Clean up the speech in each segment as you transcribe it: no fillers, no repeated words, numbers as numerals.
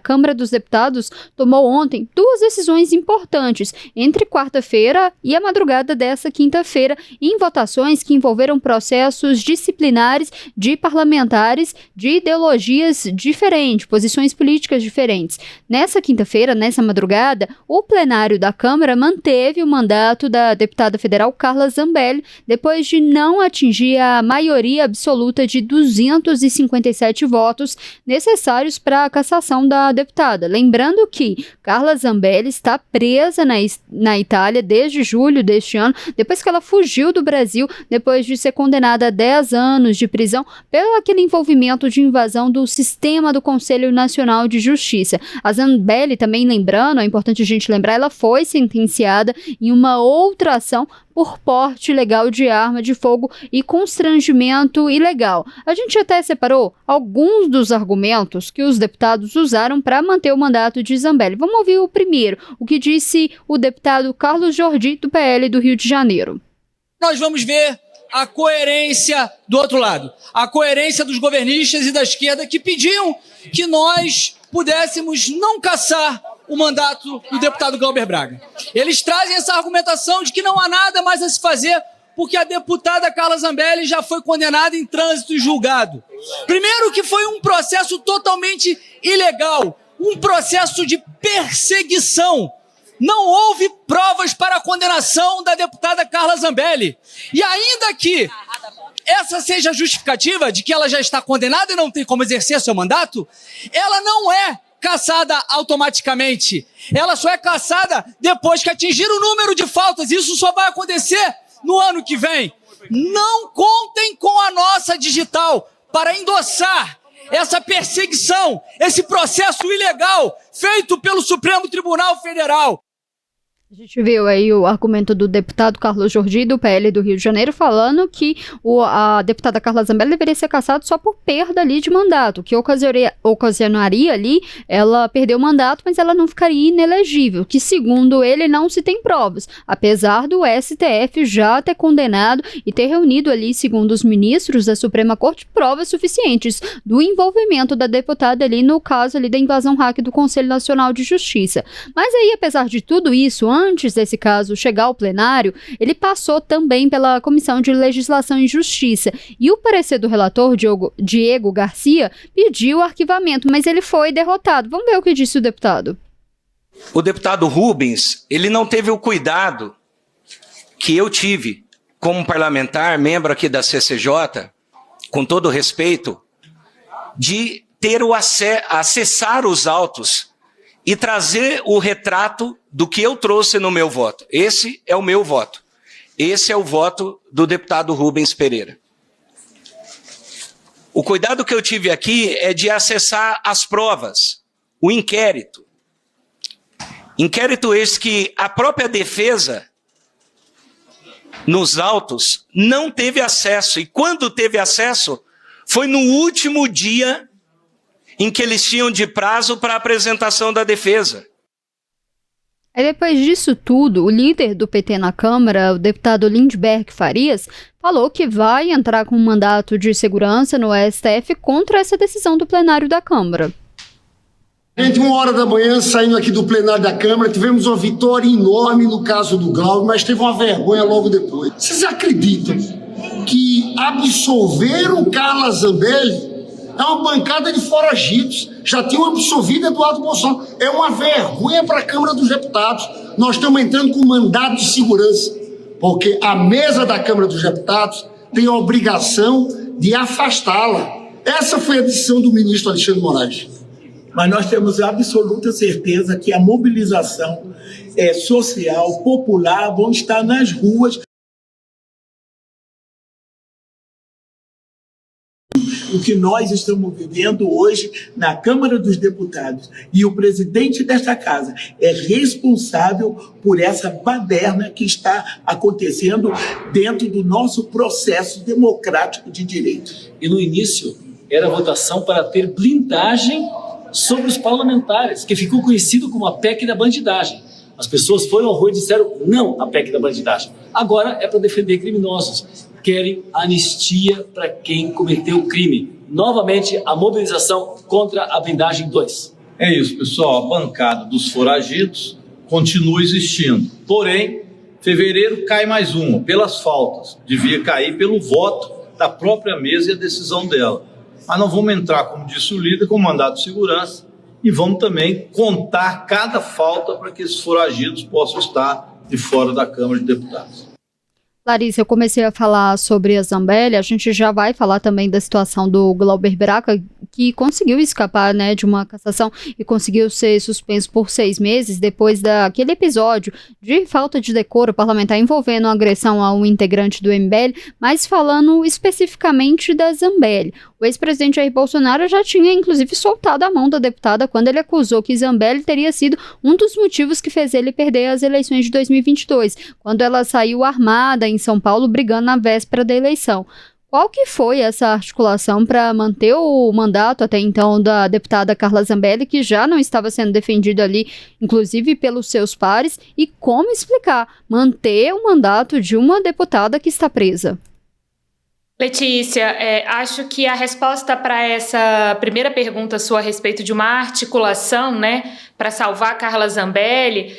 Câmara dos Deputados tomou ontem duas decisões importantes entre quarta-feira e a madrugada dessa quinta-feira, em votações que envolveram processos disciplinares de parlamentares de ideologias diferentes, posições políticas diferentes. Nessa quinta-feira, nessa madrugada, o plenário da Câmara manteve o mandato da deputada federal Carla Zambelli, depois de não atingir a maioria absoluta de 257 votos necessários para a cassação da deputada. Lembrando que Carla Zambelli está presa na Itália desde julho deste ano, depois que ela fugiu do Brasil, depois de ser condenada a 10 anos de prisão pelo aquele envolvimento de invasão do sistema do Conselho Nacional de Justiça. A Zambelli, também lembrando, é importante a gente lembrar, ela foi sentenciada em uma outra ação por porte ilegal de arma de fogo e constrangimento ilegal. A gente até separou alguns dos argumentos que os deputados usaram para manter o mandato de Zambelli. Vamos ouvir o primeiro, o que disse o deputado Carlos Jordi, do PL do Rio de Janeiro. Nós vamos ver a coerência do outro lado, a coerência dos governistas e da esquerda que pediam que nós pudéssemos não cassar o mandato do deputado Glauber Braga. Eles trazem essa argumentação de que não há nada mais a se fazer porque a deputada Carla Zambelli já foi condenada em trânsito e julgado. Primeiro que foi um processo totalmente ilegal, um processo de perseguição. Não houve provas para a condenação da deputada Carla Zambelli. E ainda que essa seja a justificativa de que ela já está condenada e não tem como exercer seu mandato, ela não é cassada automaticamente. Ela só é cassada depois que atingir o número de faltas. Isso só vai acontecer no ano que vem. Não contem com a nossa digital para endossar essa perseguição, esse processo ilegal feito pelo Supremo Tribunal Federal. A gente viu aí o argumento do deputado Carlos Jordi, do PL do Rio de Janeiro, falando que a deputada Carla Zambelli deveria ser cassada só por perda ali de mandato, que ocasionaria ali ela perder o mandato, mas ela não ficaria inelegível, que segundo ele não se tem provas, apesar do STF já ter condenado e ter reunido ali, segundo os ministros da Suprema Corte, provas suficientes do envolvimento da deputada ali no caso ali da invasão hack do Conselho Nacional de Justiça. Mas aí, apesar de tudo isso, antes desse caso chegar ao plenário, ele passou também pela Comissão de Legislação e Justiça. E o parecer do relator, Diego Garcia, pediu o arquivamento, mas ele foi derrotado. Vamos ver o que disse o deputado. O deputado Rubens, ele não teve o cuidado que eu tive como parlamentar, membro aqui da CCJ, com todo respeito, de ter o acessar os autos e trazer o retrato do que eu trouxe no meu voto. Esse é o meu voto. Esse é o voto do deputado Rubens Pereira. O cuidado que eu tive aqui é de acessar as provas, o inquérito. Inquérito esse que a própria defesa, nos autos, não teve acesso. E quando teve acesso, foi no último dia em que eles tinham de prazo para a apresentação da defesa. Aí depois disso tudo, o líder do PT na Câmara, o deputado Lindbergh Farias, falou que vai entrar com um mandato de segurança no STF contra essa decisão do plenário da Câmara. Gente, 1h da manhã, saindo aqui do plenário da Câmara, tivemos uma vitória enorme no caso do Glauber, mas teve uma vergonha logo depois. Vocês acreditam que absolveram Carla Zambelli? É uma bancada de foragidos. Já tinham absolvido Eduardo Bolsonaro. É uma vergonha para a Câmara dos Deputados. Nós estamos entrando com mandato de segurança, porque a mesa da Câmara dos Deputados tem a obrigação de afastá-la. Essa foi a decisão do ministro Alexandre de Moraes. Mas nós temos absoluta certeza que a mobilização social, popular, vão estar nas ruas. O que nós estamos vivendo hoje na Câmara dos Deputados. E o presidente desta casa é responsável por essa baderna que está acontecendo dentro do nosso processo democrático de direito. E no início era votação para ter blindagem sobre os parlamentares, que ficou conhecido como a PEC da bandidagem. As pessoas foram ao rua e disseram não à PEC da bandidagem. Agora é para defender criminosos. Querem anistia para quem cometeu o crime. Novamente, a mobilização contra a blindagem 2. É isso, pessoal. A bancada dos foragidos continua existindo. Porém, fevereiro cai mais uma, pelas faltas. Devia cair pelo voto da própria mesa e a decisão dela. Mas não vamos entrar, como disse o líder, com mandato de segurança e vamos também contar cada falta para que esses foragidos possam estar de fora da Câmara de Deputados. Larissa, eu comecei a falar sobre a Zambelli, a gente já vai falar também da situação do Glauber Braga, que conseguiu escapar, né, de uma cassação e conseguiu ser suspenso por 6 meses depois daquele episódio de falta de decoro parlamentar envolvendo agressão a um integrante do MBL, mas falando especificamente da Zambelli. O ex-presidente Jair Bolsonaro já tinha, inclusive, soltado a mão da deputada quando ele acusou que Zambelli teria sido um dos motivos que fez ele perder as eleições de 2022, quando ela saiu armada em São Paulo brigando na véspera da eleição. Qual que foi essa articulação para manter o mandato até então da deputada Carla Zambelli, que já não estava sendo defendida ali, inclusive pelos seus pares, e como explicar manter o mandato de uma deputada que está presa? Letícia, acho que a resposta para essa primeira pergunta sua a respeito de uma articulação, né, para salvar Carla Zambelli,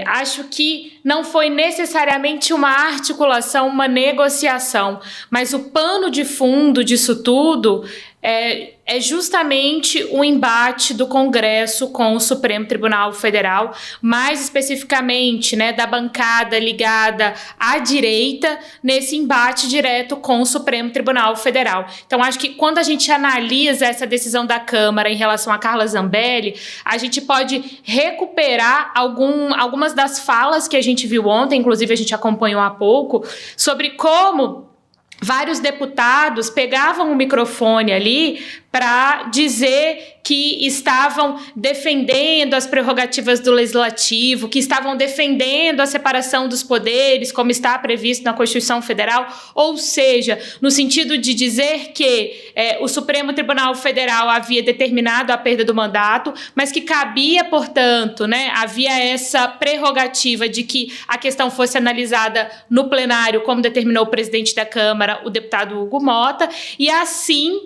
acho que não foi necessariamente uma articulação, uma negociação, mas o pano de fundo disso tudo é justamente o embate do Congresso com o Supremo Tribunal Federal, mais especificamente, né, da bancada ligada à direita, nesse embate direto com o Supremo Tribunal Federal. Então, acho que quando a gente analisa essa decisão da Câmara em relação a Carla Zambelli, a gente pode recuperar algumas das falas que a gente viu ontem, inclusive a gente acompanhou há pouco, sobre como vários deputados pegavam o microfone ali para dizer que estavam defendendo as prerrogativas do Legislativo, que estavam defendendo a separação dos poderes, como está previsto na Constituição Federal, ou seja, no sentido de dizer que o Supremo Tribunal Federal havia determinado a perda do mandato, mas que cabia, portanto, né, havia essa prerrogativa de que a questão fosse analisada no plenário, como determinou o presidente da Câmara, o deputado Hugo Mota, e assim,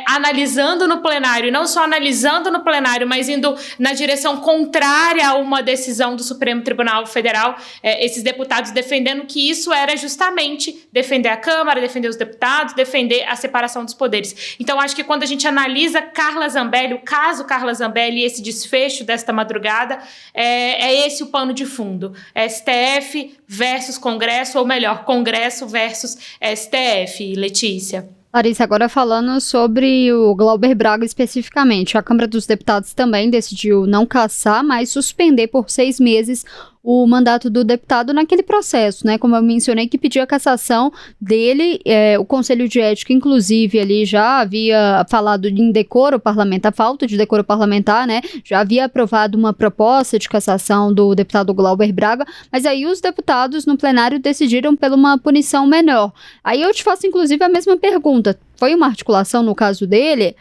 analisando no plenário, e não só analisando no plenário, mas indo na direção contrária a uma decisão do Supremo Tribunal Federal, esses deputados defendendo que isso era justamente defender a Câmara, defender os deputados, defender a separação dos poderes. Então, acho que quando a gente analisa Carla Zambelli, o caso Carla Zambelli e esse desfecho desta madrugada, é esse o pano de fundo. STF versus Congresso, ou melhor, Congresso versus STF, Letícia. Larissa, agora falando sobre o Glauber Braga especificamente, a Câmara dos Deputados também decidiu não cassar, mas suspender por 6 meses o mandato do deputado naquele processo, né? Como eu mencionei, que pediu a cassação dele, o Conselho de Ética, inclusive, ali já havia falado de indecoro parlamentar, falta de decoro parlamentar, né? Já havia aprovado uma proposta de cassação do deputado Glauber Braga, mas aí os deputados no plenário decidiram por uma punição menor. Aí eu te faço, inclusive, a mesma pergunta. Foi uma articulação no caso dele,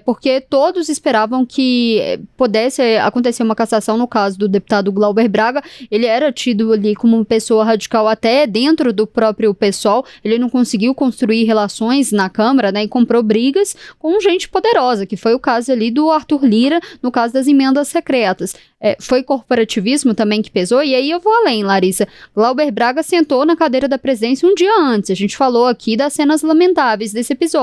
porque todos esperavam que pudesse acontecer uma cassação no caso do deputado Glauber Braga. Ele era tido ali como uma pessoa radical até dentro do próprio PSOL, ele não conseguiu construir relações na Câmara, né, e comprou brigas com gente poderosa, que foi o caso ali do Arthur Lira, no caso das emendas secretas. Foi corporativismo também que pesou, e aí eu vou além, Larissa. Glauber Braga sentou na cadeira da presidência um dia antes, a gente falou aqui das cenas lamentáveis desse episódio.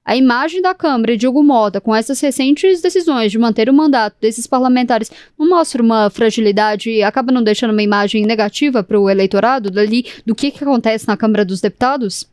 A imagem da Câmara de Hugo Mota com essas recentes decisões de manter o mandato desses parlamentares não mostra uma fragilidade e acaba não deixando uma imagem negativa para o eleitorado dali do que acontece na Câmara dos Deputados?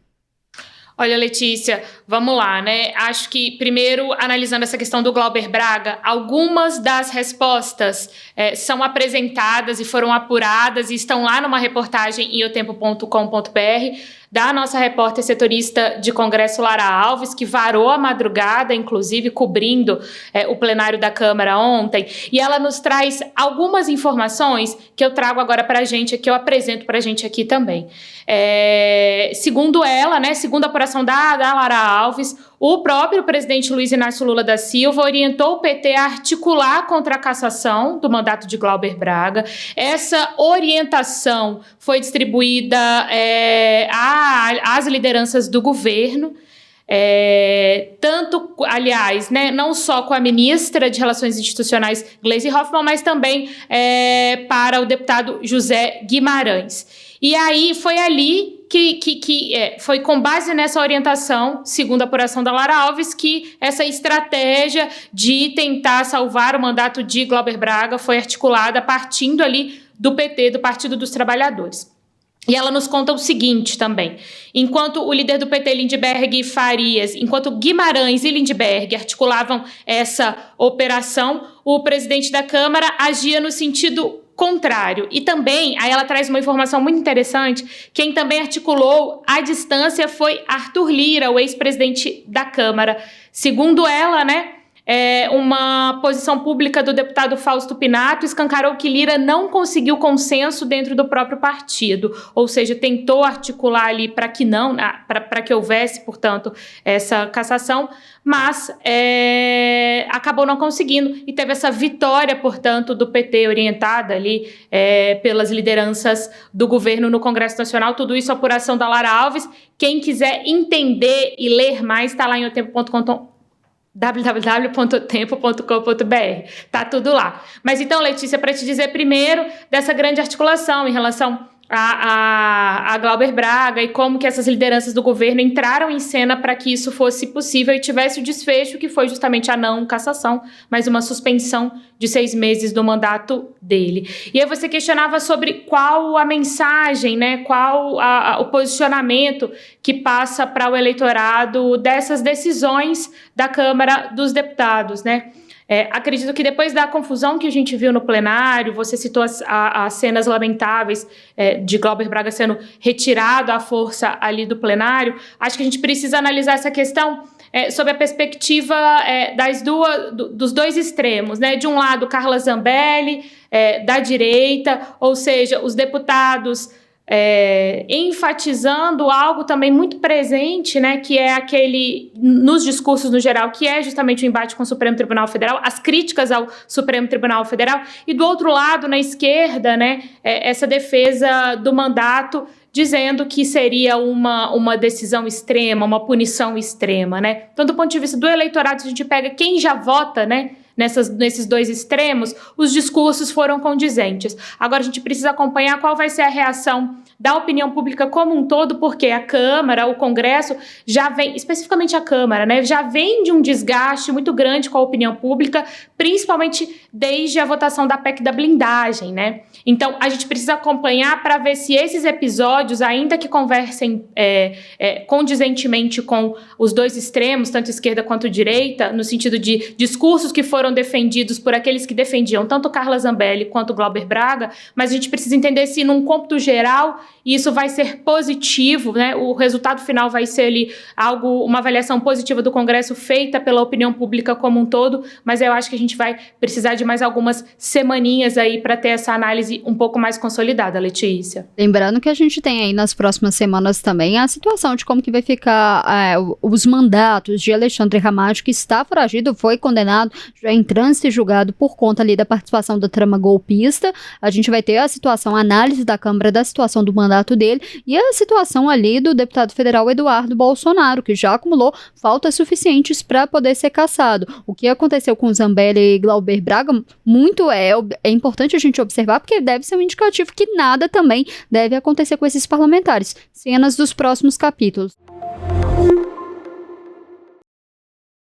Olha, Letícia, vamos lá, né? Acho que, primeiro, analisando essa questão do Glauber Braga, algumas das respostas são apresentadas e foram apuradas e estão lá numa reportagem em otempo.com.br da nossa repórter setorista de Congresso, Lara Alves, que varou a madrugada, inclusive, cobrindo o plenário da Câmara ontem, e ela nos traz algumas informações que eu trago agora para a gente, que eu apresento para a gente aqui também. Segundo ela, né, segundo a apuração da Lara Alves, o próprio presidente Luiz Inácio Lula da Silva orientou o PT a articular contra a cassação do mandato de Glauber Braga. Essa orientação foi distribuída às lideranças do governo. tanto, aliás, né, não só com a ministra de Relações Institucionais, Gleisi Hoffmann, mas também para o deputado José Guimarães. E aí foi ali foi com base nessa orientação, segundo a apuração da Lara Alves, que essa estratégia de tentar salvar o mandato de Glauber Braga foi articulada partindo ali do PT, do Partido dos Trabalhadores. E ela nos conta o seguinte também: enquanto o líder do PT, Lindbergh Farias, enquanto Guimarães e Lindbergh articulavam essa operação, o presidente da Câmara agia no sentido contrário. E também, aí ela traz uma informação muito interessante, quem também articulou à distância foi Arthur Lira, o ex-presidente da Câmara. Segundo ela, né, uma posição pública do deputado Fausto Pinato escancarou que Lira não conseguiu consenso dentro do próprio partido, ou seja, tentou articular ali para que não, para que houvesse, portanto, essa cassação, mas acabou não conseguindo e teve essa vitória, portanto, do PT orientada ali pelas lideranças do governo no Congresso Nacional. Tudo isso apuração da Lara Alves. Quem quiser entender e ler mais, está lá em otempo.com, www.tempo.com.br, tá tudo lá. Mas então, Letícia, para te dizer primeiro dessa grande articulação em relação a Glauber Braga e como que essas lideranças do governo entraram em cena para que isso fosse possível e tivesse o desfecho que foi justamente a não cassação, mas uma suspensão de 6 meses do mandato dele. E aí você questionava sobre qual a mensagem, né, qual o posicionamento que passa para o eleitorado dessas decisões da Câmara dos Deputados, né? Acredito que depois da confusão que a gente viu no plenário, você citou as cenas lamentáveis de Glauber Braga sendo retirado à força ali do plenário. Acho que a gente precisa analisar essa questão sob a perspectiva dos dois extremos, né? De um lado, Carla Zambelli, da direita, ou seja, os deputados enfatizando algo também muito presente, né, que é aquele, nos discursos no geral, que é justamente o embate com o Supremo Tribunal Federal, as críticas ao Supremo Tribunal Federal, e do outro lado, na esquerda, né, essa defesa do mandato, dizendo que seria uma decisão extrema, uma punição extrema, né. Então, do ponto de vista do eleitorado, se a gente pega quem já vota, né, nesses dois extremos, os discursos foram condizentes. Agora a gente precisa acompanhar qual vai ser a reação da opinião pública como um todo, porque a Câmara, o Congresso, já vem, especificamente a Câmara, né, já vem de um desgaste muito grande com a opinião pública, principalmente desde a votação da PEC da blindagem, né? Então, a gente precisa acompanhar para ver se esses episódios, ainda que conversem condizentemente com os dois extremos, tanto esquerda quanto direita, no sentido de discursos que foram defendidos por aqueles que defendiam tanto Carla Zambelli quanto Glauber Braga, mas a gente precisa entender se num cômputo geral isso vai ser positivo, né? O resultado final vai ser ali uma avaliação positiva do Congresso feita pela opinião pública como um todo, mas eu acho que a gente vai precisar de mais algumas semaninhas aí para ter essa análise um pouco mais consolidada, Letícia. Lembrando que a gente tem aí nas próximas semanas também a situação de como que vai ficar os mandatos de Alexandre Ramagem, que está foragido, foi condenado, já em trânsito e julgado por conta ali da participação da trama golpista. A gente vai ter a situação, a análise da Câmara da situação do mandato dele e a situação ali do deputado federal Eduardo Bolsonaro, que já acumulou faltas suficientes para poder ser cassado. O que aconteceu com Zambelli e Glauber Braga muito é importante a gente observar, porque deve ser um indicativo que nada também deve acontecer com esses parlamentares. Cenas dos próximos capítulos.